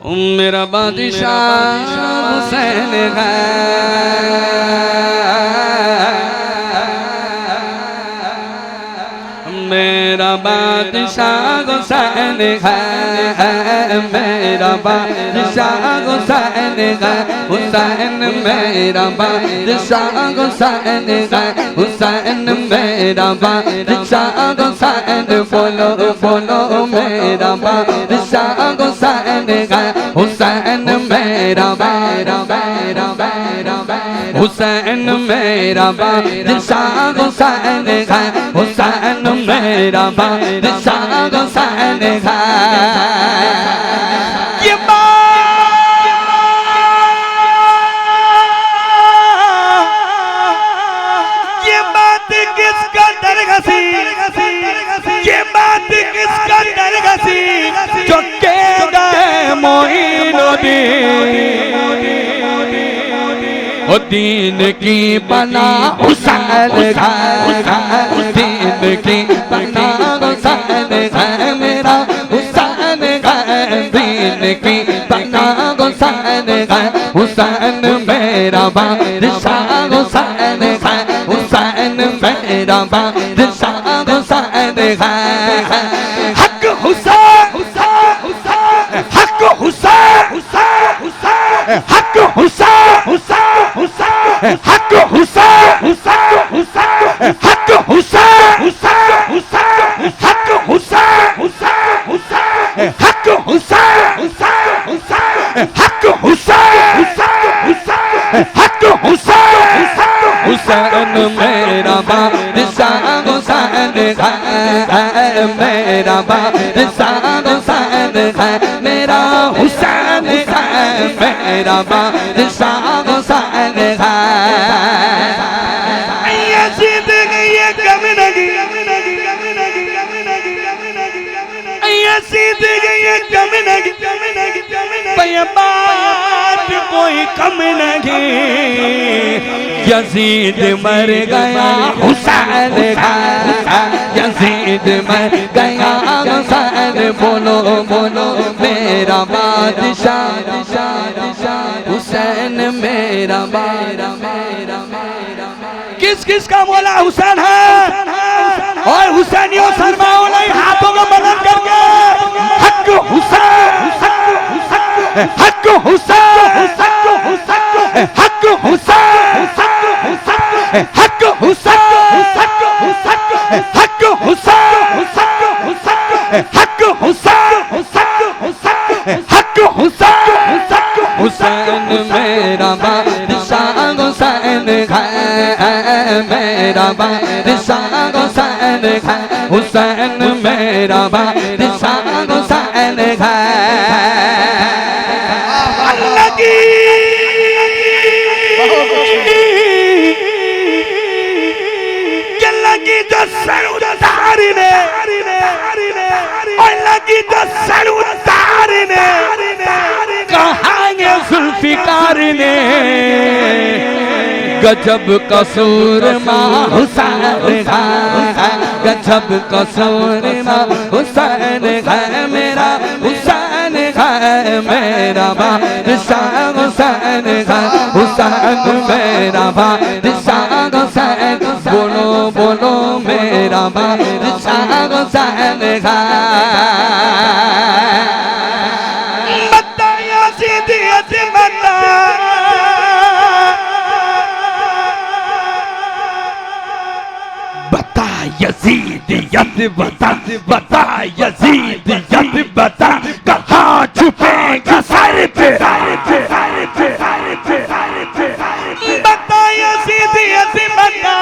मेरा बादशाह हुसैन है, मेरा बादशाह हुसैन है, मेरा बादशाह हुसैन है, हुसैन मेरा बादशाह हुसैन है, हुसैन मेरा बादशाह हुसैन, बोलो बोलो मेरा बादशाह हुसैन है, हुसैन मेरा हुसैन मेरा बादशाह हुसैन है, हुसैन मेरा बादशाह हुसैन है। ये बात किसका डर गसी, ये बात किसका डर गसी, जो के गए मोइनुद्दीन दीन की बना हुसैन है, दीन की बना हुसैन है, मेरा हुसैन है, दीन की बना हुसैन है, हुसैन मेरा बादशाह हुसैन है, हुसैन मेरा बादशाह हुसैन है। हक हुसैन हक हुसैन हक हुसैन हक हुसैन हक हुसैन हक हुसैन हक हुसैन हक हुसैन हक हुसैन हुसैन मेरा बादशाह हुसैन है, मेरा बादशाह हुसैन है, मेरा हुसैन है, मेरा बादशाह हुसैन है। यज़ीद ये कम नहीं, यज़ीद ये कम नहीं, बात कोई कम नहीं, यज़ीद मर गया हुसैन है, यज़ीद मर गया हुसैन, बोलो बोलो मेरा बादशाह हुसैन मेरा किस किस का मौला हुसैन है, और हुसैनियों शर्माओ नहीं, हाथों को बुलंद करके हक हुसैन हक हुसैन हक हुसैन हक हुसैन हक हुसैन हक हुसैन हक हुसैन हुसैन मेरा बादशाह हुसैन है, मेरा बादशाह हुसैन है, हुसैन मेरा बादशाह हुसैन है। अल्लाह की जो सर उतारी ने, अल्लाह की जो सर उतारी ने, कहांगे जुल्फिकार ने, गजब कसूर माँ हुसैन है, गजब कसूर माँ हुसैन है, मेरा हुसैन है, मेरा बादशाह हुसैन है, हुसैन मेरा बादशाह हुसैन, बोलो बोलो मेरा बादशाह हुसैन है। यज़ीदियत बता, बता यज़ीदियत बता, कहाँ छुपेगा सर पे, बता यज़ीदियत बता,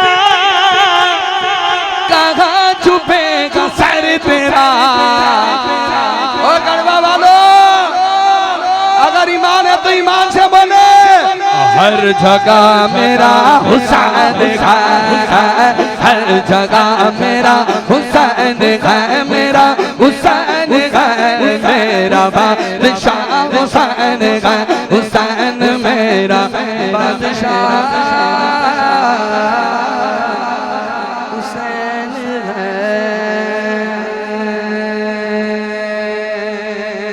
कहाँ छुपेगा सर तेरा। ओ गढ़वा वालों, अगर ईमान है तो ईमान से बोले, हर जगह मेरा हुसैन है, हर जगह मेरा हुसैन है, मेरा हुसैन है, मेरा बादशाह हुसैन है, हुसैन मेरा बादशाह।